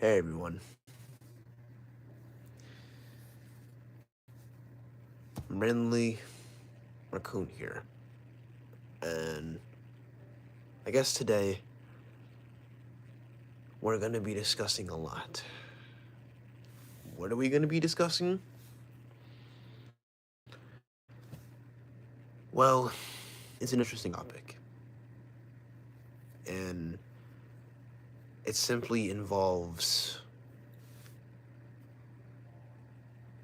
Hey everyone, Renly Raccoon here, and I guess today we're gonna be discussing a lot. What are we gonna be discussing? Well, it's an interesting topic, and it simply involves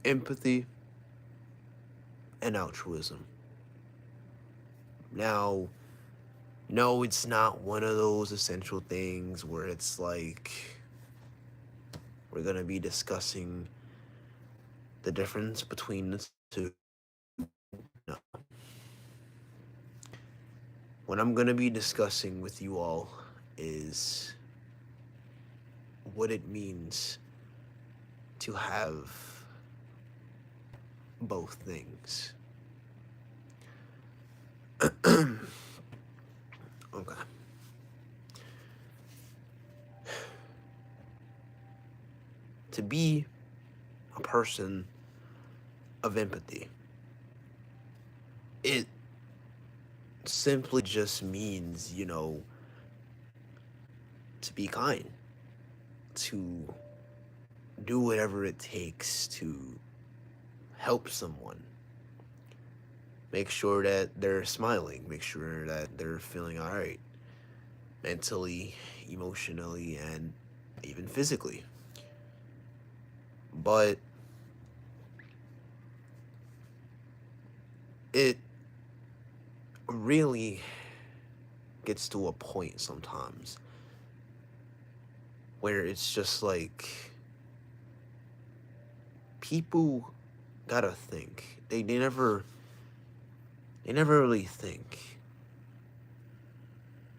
empathy and altruism. Now, no, it's not one of those essential things where it's like we're gonna be discussing the difference between the two. No. What I'm going to be discussing with you all is what it means to have both things. Okay. To be a person of empathy, it simply just means, to be kind, to do whatever it takes to help someone. Make sure that they're smiling, make sure that they're feeling all right, mentally, emotionally, and even physically. But it really gets to a point sometimes where it's just like people gotta think. They never really think.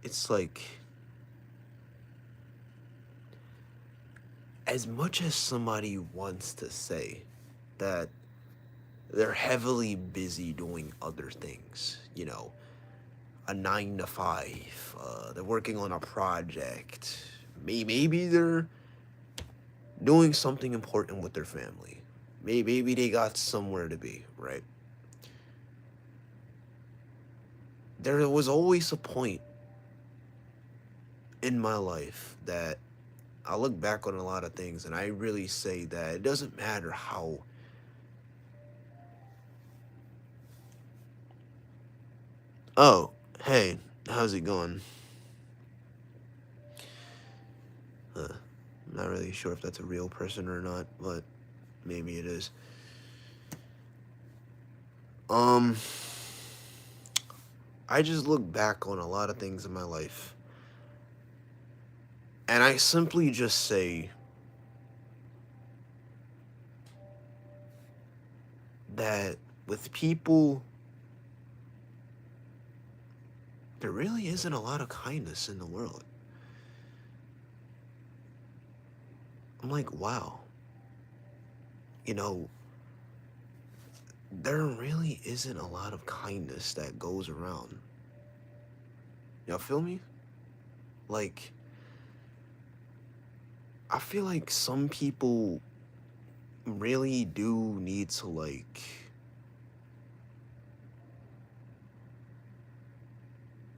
It's like as much as somebody wants to say that they're heavily busy doing other things, a 9 to 5, they're working on a project, maybe they're doing something important with their family. Maybe they got somewhere to be, right? There was always a point in my life that I look back on a lot of things and I really say that it doesn't matter how oh, hey, how's it going? I'm not really sure if that's a real person or not, but maybe it is. Um, I just look back on a lot of things in my life, and I simply just say that with people, there really isn't a lot of kindness in the world. I'm like, wow, you know, there really isn't a lot of kindness that goes around. Y'all feel me? Like, I feel like some people really do need to, like,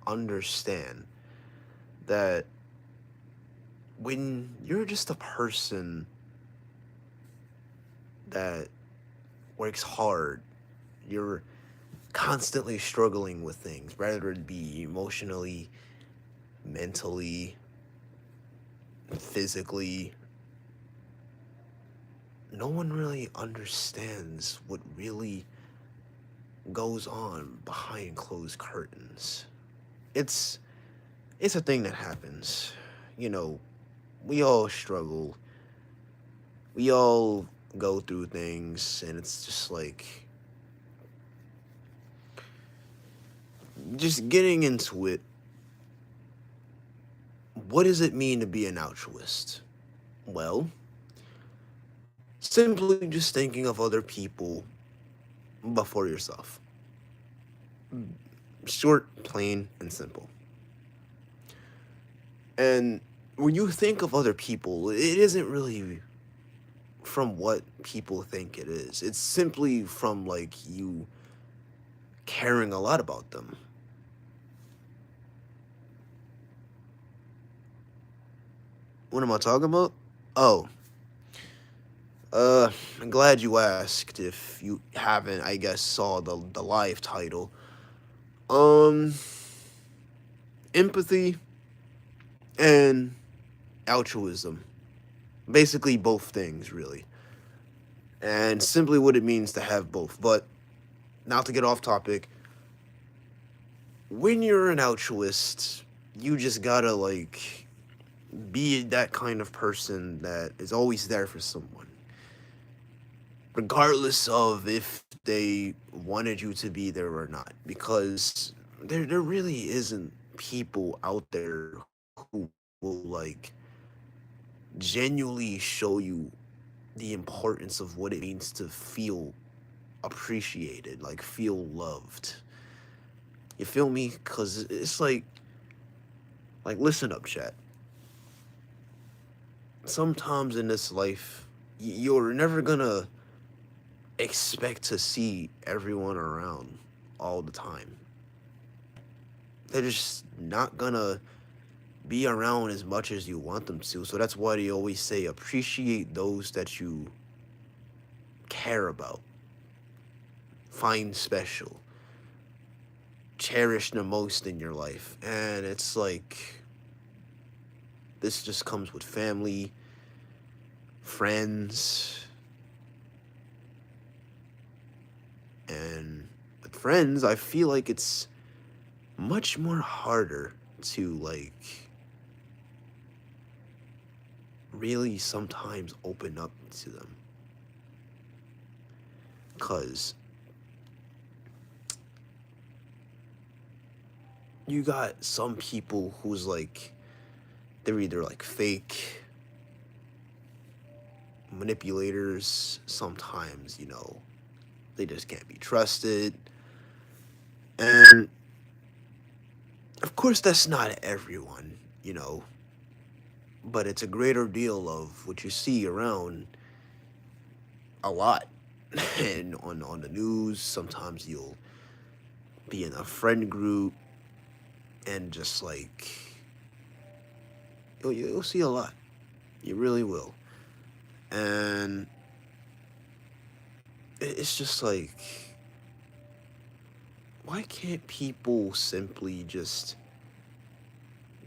understand that when you're just a person that works hard, you're constantly struggling with things, whether it be emotionally, mentally, physically. No one really understands what really goes on behind closed curtains. It's it's a thing that happens. You know, we all struggle. We all go through things and it's just like just getting into it. What does it mean to be an altruist? Well, simply just thinking of other people before yourself. Short, plain, and simple. And when you think of other people, it isn't really from what people think it is. It's simply from like you caring a lot about them. What am I talking about? Oh, I'm glad you asked. If you haven't, I guess, saw the live title. Um, Empathy and altruism. Basically, both things, really. And simply what it means to have both. But not to get off topic, when you're an altruist, you just gotta, like, be that kind of person that is always there for someone. Regardless of if they wanted you to be there or not. Because there really isn't people out there who will, like, genuinely show you the importance of what it means to feel appreciated, like feel loved. You feel me? Cause it's like listen up, chat. Sometimes in this life, you're never gonna expect to see everyone around all the time. They're just not gonna be around as much as you want them to. So that's why they always say appreciate those that you care about. Find special. Cherish the most in your life. And it's like this just comes with family, friends, and with friends, I feel like it's much more harder to like really sometimes open up to them. Cause you got some people who's like they're either like fake manipulators, sometimes, they just can't be trusted. And of course that's not everyone, but it's a greater deal of what you see around a lot. And on the news, sometimes you'll be in a friend group and just like you'll see a lot. You really will. And it's just like, why can't people simply just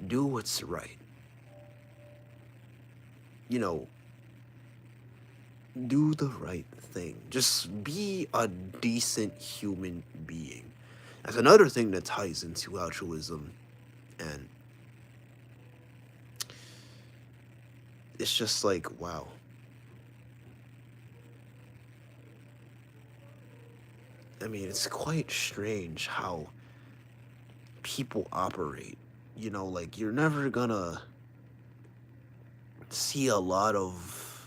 do what's right? You know, do the right thing. Just be a decent human being. That's another thing that ties into altruism. And it's just like, wow. I mean, it's quite strange how people operate. Like you're never gonna see a lot of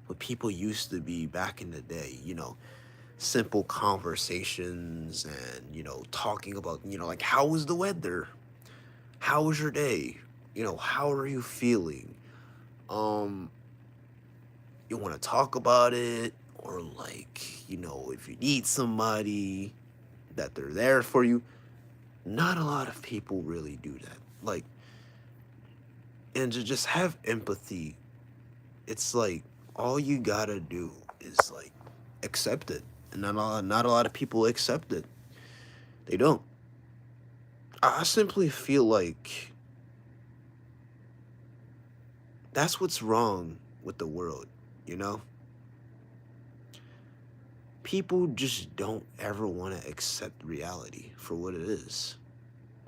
what people used to be back in the day, simple conversations and, talking about, like, how was the weather? How was your day? How are you feeling? Um, you want to talk about it? Or, like, if you need somebody, that they're there for you. Not a lot of people really do that. Like, and to just have empathy, it's like all you gotta do is like accept it. And not a lot of people accept it. They don't. I simply feel like that's what's wrong with the world, you know? People just don't ever want to accept reality for what it is.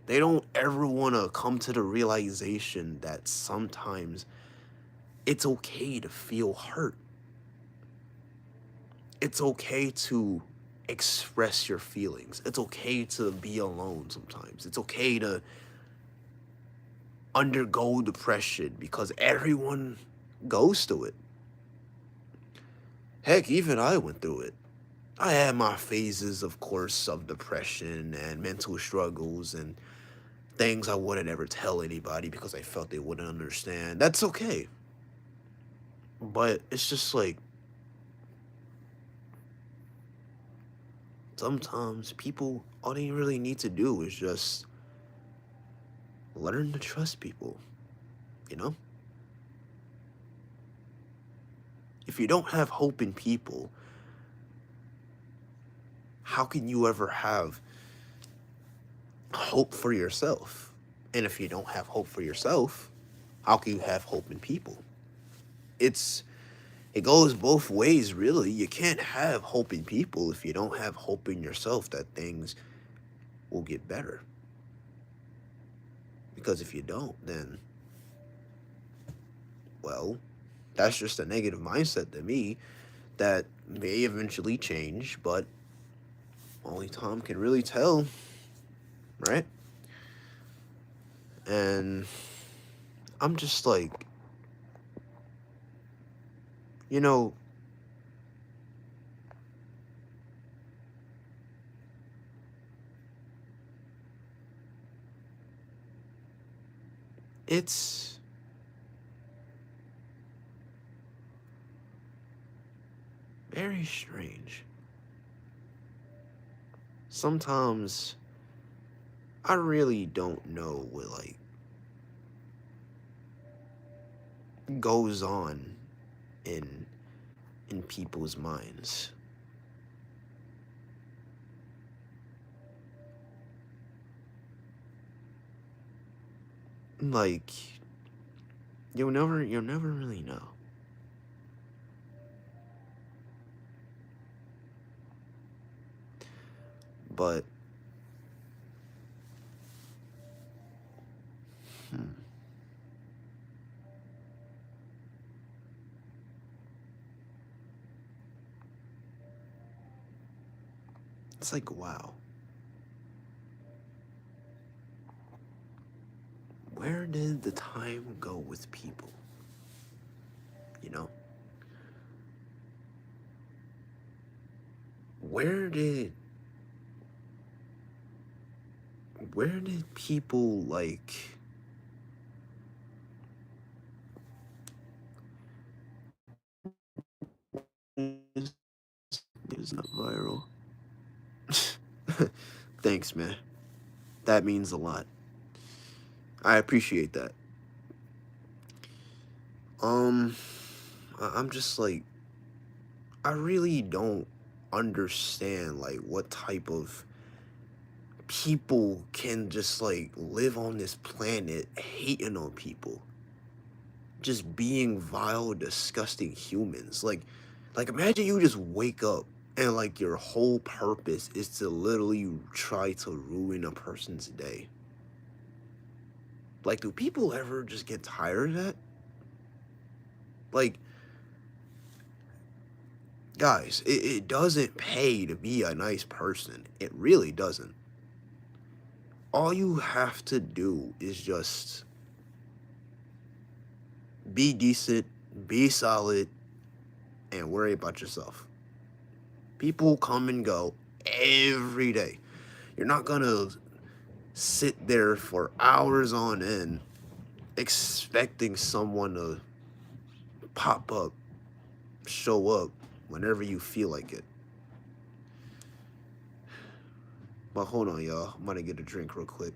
They don't ever want to come to the realization that sometimes it's okay to feel hurt. It's okay to express your feelings. It's okay to be alone sometimes. It's okay to undergo depression because everyone goes through it. Heck, even I went through it. I had my phases, of course, of depression and mental struggles, and things I wouldn't ever tell anybody because I felt they wouldn't understand. That's okay. But it's just like sometimes people, all they really need to do is just learn to trust people, you know? If you don't have hope in people, how can you ever have hope for yourself? And if you don't have hope for yourself, how can you have hope in people? It's it goes both ways really. You can't have hope in people if you don't have hope in yourself that things will get better. Because if you don't, then well, that's just a negative mindset to me that may eventually change, but only time can really tell, right? And I'm just like, you know, it's very strange. Sometimes I really don't know what like goes on in people's minds. Like you'll never really know. But hmm, it's like wow, where did the time go with people? You know, where did people like it's not viral. Thanks, man. That means a lot. I appreciate that. Um, I'm just like I really don't understand like what type of people can just like live on this planet hating on people, just being vile, disgusting humans. Like imagine you just wake up and like your whole purpose is to literally try to ruin a person's day. Like, do people ever just get tired of that? Like, guys, it doesn't pay to be a nice person. It really doesn't. All you have to do is just be decent, be solid, and worry about yourself. People come and go every day. You're not gonna sit there for hours on end expecting someone to pop up, show up whenever you feel like it. But hold on, y'all. I'm gonna get a drink real quick.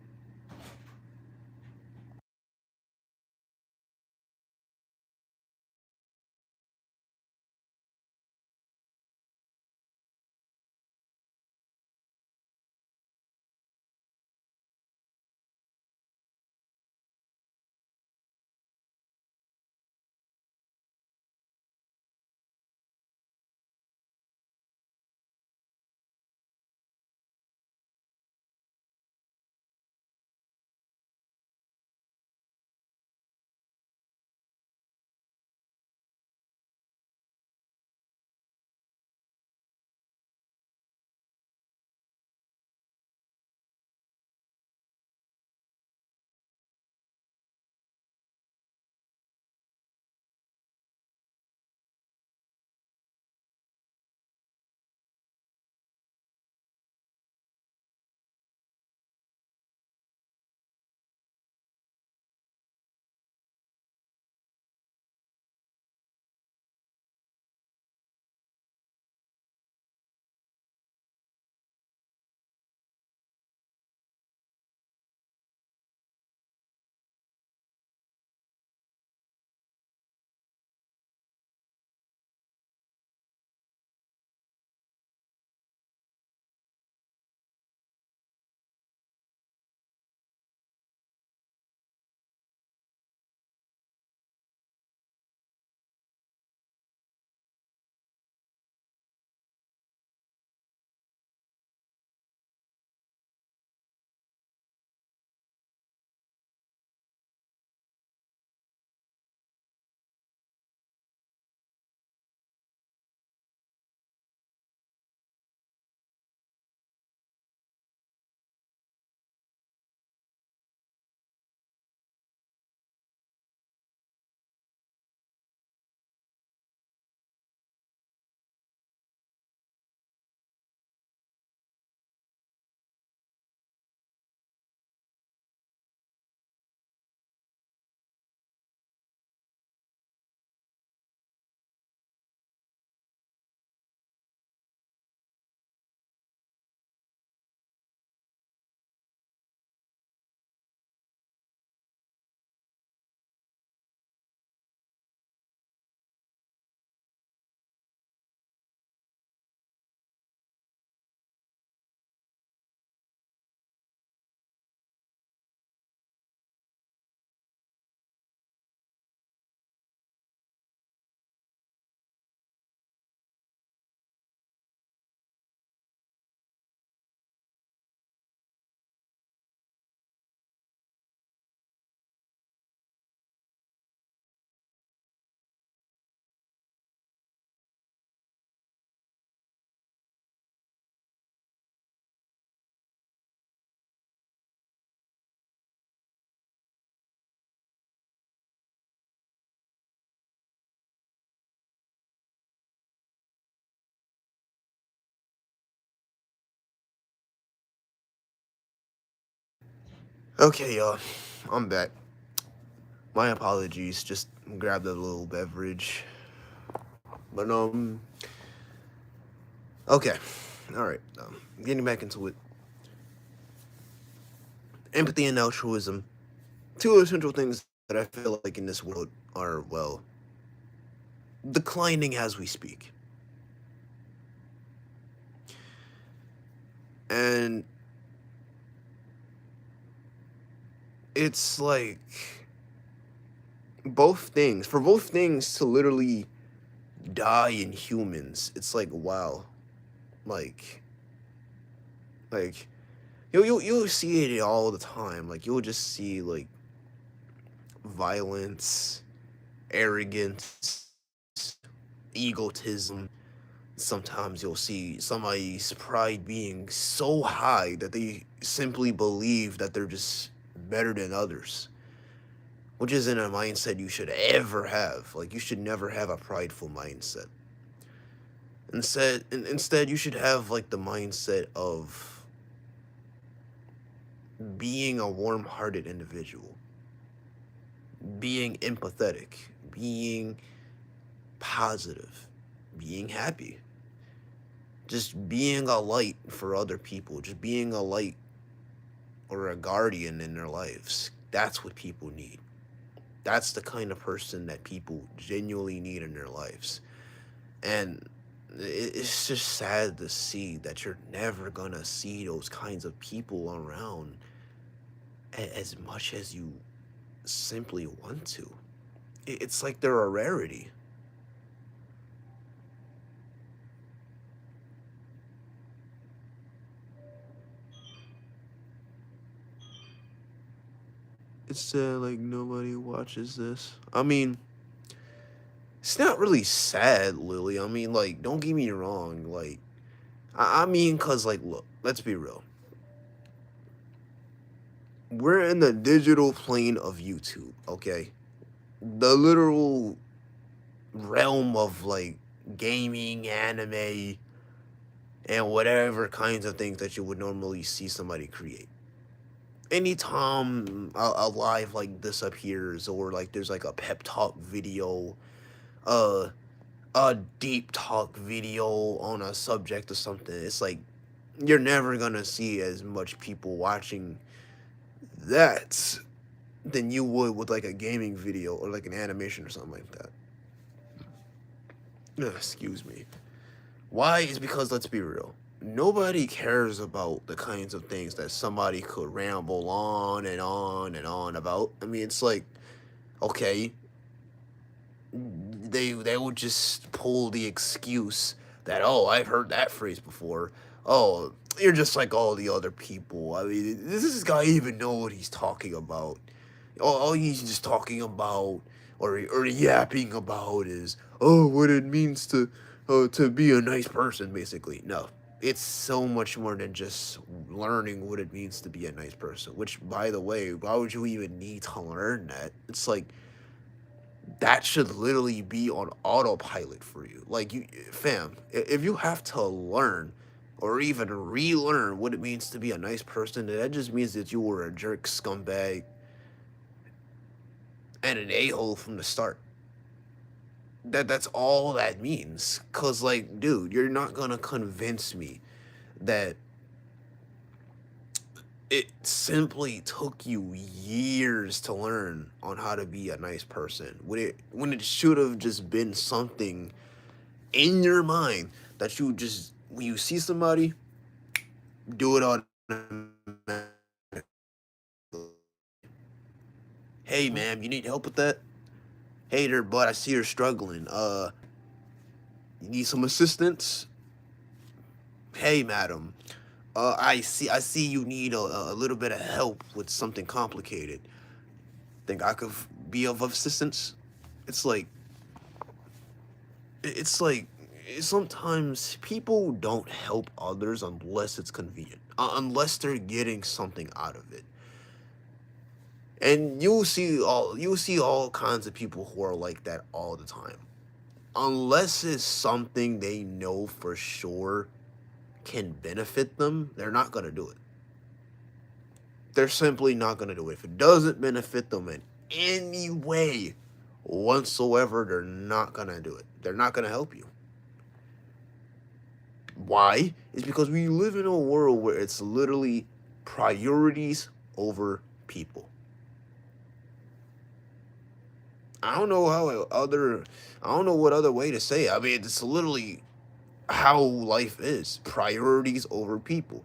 Okay, I'm back. My apologies. Just grabbed a little beverage. But okay. All right. Getting back into it. Empathy and altruism. Two essential things that I feel like in this world are declining as we speak. And it's like both things to literally die in humans. It's like wow. Like like you'll see it all the time. Like you'll just see like violence, arrogance, egotism. Sometimes you'll see somebody's pride being so high that they simply believe that they're just better than others, which isn't a mindset you should ever have. Like you should never have a prideful mindset. Instead, you should have like the mindset of being a warm-hearted individual, being empathetic, being positive, being happy, just being a light for other people, just being a light or a guardian in their lives. That's what people need. That's the kind of person that people genuinely need in their lives. And it's just sad to see that you're never gonna see those kinds of people around as much as you simply want to. It's like they're a rarity. It's sad like nobody watches this. I mean, it's not really sad, Lily. I mean, like, don't get me wrong. Like, I mean, cause like, look, let's be real. We're in the digital plane of YouTube, okay? The literal realm of like gaming, anime, and whatever kinds of things that you would normally see somebody create. Anytime a live like this appears, or like there's like a pep talk video, uh, a deep talk video on a subject or something, it's like you're never gonna see as much people watching that than you would with like a gaming video or like an animation or something like that. Ugh, excuse me. Why is because let's be real. Nobody cares about the kinds of things that somebody could ramble on and on and on about. I mean, it's like, okay, they would just pull the excuse that, oh, I've heard that phrase before. Oh, you're just like all the other people. I mean, does this guy even know what he's talking about? All he's just talking about or yapping about is, oh, what it means to be a nice person, basically. No, it's so much more than just learning what it means to be a nice person. Which, by the way, why would you even need to learn that? It's like that should literally be on autopilot for you. Like you, fam, if you have to learn or even relearn what it means to be a nice person, that just means that you were a jerk, scumbag, and an a-hole from the start. That's all that means. Cause like, dude, you're not gonna convince me that it simply took you years to learn on how to be a nice person. When it should have just been something in your mind that you just when you see somebody, do it automatically. Hey man, you need help with that? Hey there, bud, I see you're struggling. You need some assistance? Hey madam, I see you need a little bit of help with something complicated. Think I could be of assistance? It's like it's like sometimes people don't help others unless it's convenient, unless they're getting something out of it. And you'll see all kinds of people who are like that all the time. Unless it's something they know for sure can benefit them, they're not gonna do it. they're simply not going to do it. If it doesn't benefit them in any way whatsoever, they're not going to do it. They're not going to help you. Why? It's because we live in a world where it's literally priorities over people. I don't know how other I don't know what other way to say it. I mean, it's literally how life is. Priorities over people.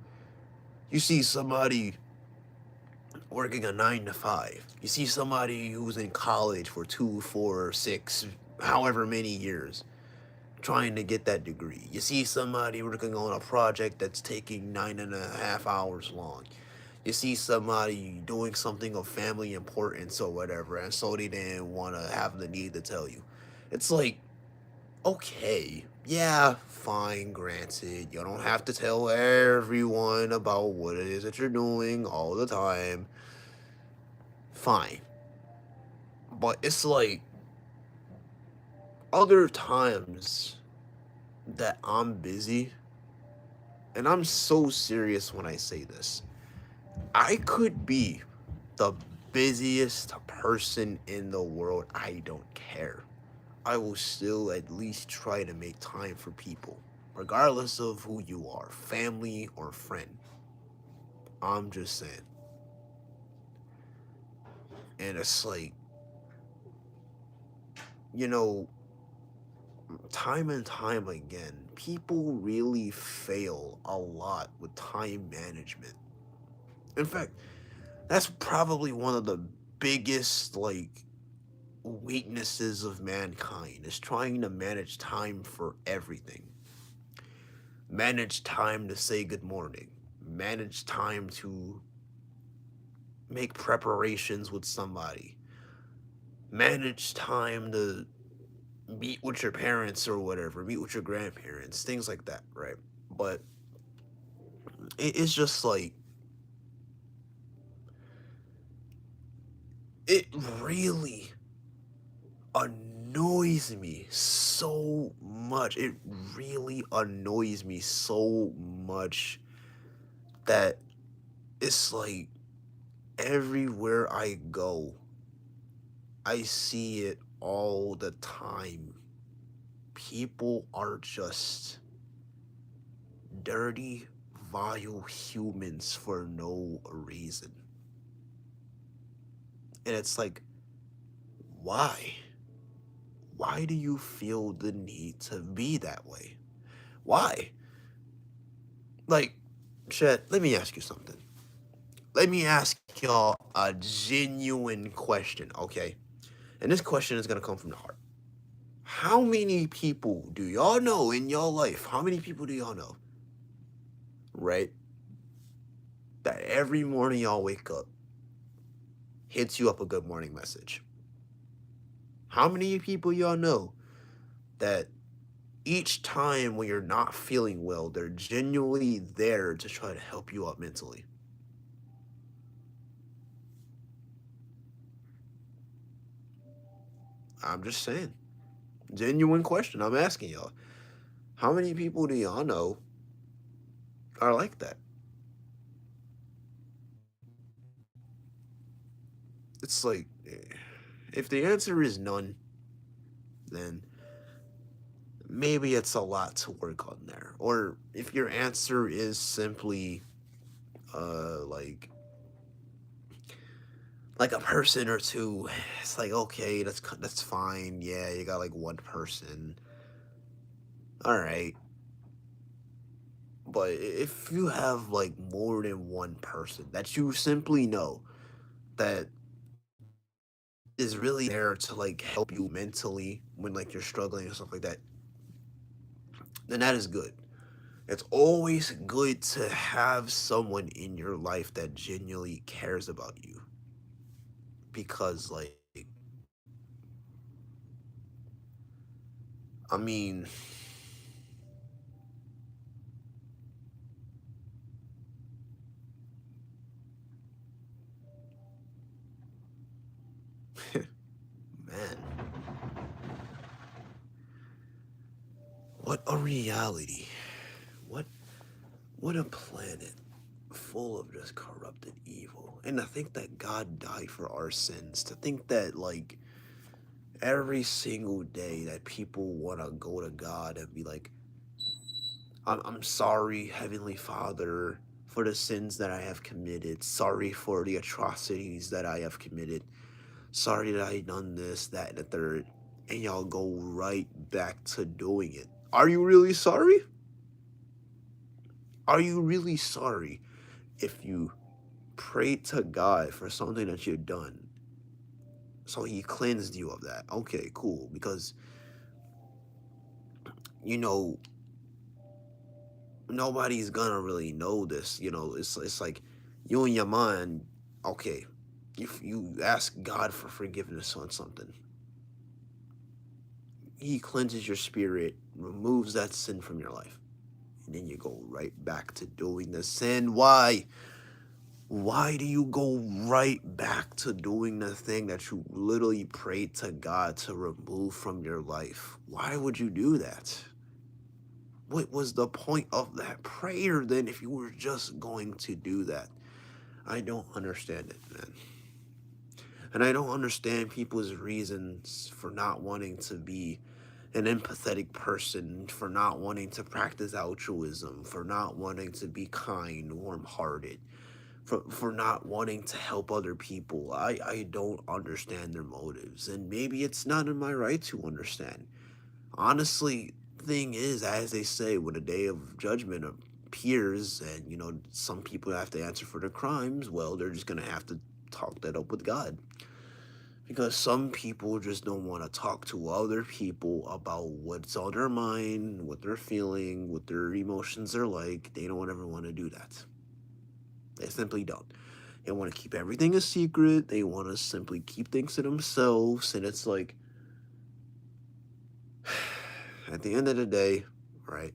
You see somebody working a 9 to 5. You see somebody who's in college for 2, 4, 6, however many years, trying to get that degree. You see somebody working on a project that's taking 9.5 hours long. You see somebody doing something of family importance or whatever, and so they didn't want to have the need to tell you. It's like, okay, yeah, fine, granted. You don't have to tell everyone about what it is that you're doing all the time. Fine. But it's like other times that I'm busy, and I'm so serious when I say this. I could be the busiest person in the world. I don't care. I will still at least try to make time for people, regardless of who you are, family or friend. I'm just saying. And it's like, you know, time and time again, people really fail a lot with time management. In fact, that's probably one of the biggest, like, weaknesses of mankind is trying to manage time for everything. Manage time to say good morning. Manage time to make preparations with somebody. Manage time to meet with your parents or whatever, meet with your grandparents, things like that, right? But it's just like, it really annoys me so much. It really annoys me so much that it's like everywhere I go, I see it all the time. People are just dirty, vile humans for no reason. And it's like, why? Why do you feel the need to be that way? Why? Like, Chet, let me ask you something. Let me ask y'all a genuine question, okay? And this question is gonna come from the heart. How many people do y'all know in your life? How many people do y'all know? Right? That every morning y'all wake up, hits you up a good morning message. How many people y'all know that each time when you're not feeling well, they're genuinely there to try to help you out mentally? I'm just saying. Genuine question I'm asking y'all. How many people do y'all know are like that? It's like, if the answer is none, then maybe it's a lot to work on there. Or if your answer is simply, like a person or two, it's like, okay, that's fine. Yeah, you got like one person. All right. But if you have like more than one person that you simply know that is really there to like help you mentally when like you're struggling and stuff like that, then that is good. It's always good to have someone in your life that genuinely cares about you. Because like, I mean, man, what a reality. What what a planet. full of just corrupted evil. And to think that God died for our sins, to think that, like, every single day that people want to go to God and be like, I'm sorry, Heavenly Father, for the sins that I have committed. Sorry for the atrocities that I have committed. Sorry that I done this, that, and the third. And y'all go right back to doing it. Are you really sorry? Are you really sorry if you prayed to God for something that you've done? So he cleansed you of that. Okay, cool. Because, you know, nobody's gonna really know this. It's like you in your mind, okay, if you ask God for forgiveness on something, he cleanses your spirit, removes that sin from your life. And then you go right back to doing the sin. Why? Why do you go right back to doing the thing that you literally prayed to God to remove from your life? Why would you do that? What was the point of that prayer then if you were just going to do that? I don't understand it, man. And I don't understand people's reasons for not wanting to be an empathetic person, for not wanting to practice altruism, for not wanting to be kind, warm-hearted, for not wanting to help other people. I don't understand their motives, and maybe it's not in my right to understand. Honestly, thing is, as they say, when the day of judgment appears and, some people have to answer for their crimes, well, they're just going to have to talk that up with God. Because some people just don't want to talk to other people about what's on their mind, what they're feeling, what their emotions are like. They don't ever want to do that. They simply don't. They want to keep everything a secret. They want to simply keep things to themselves. And it's like, at the end of the day, right?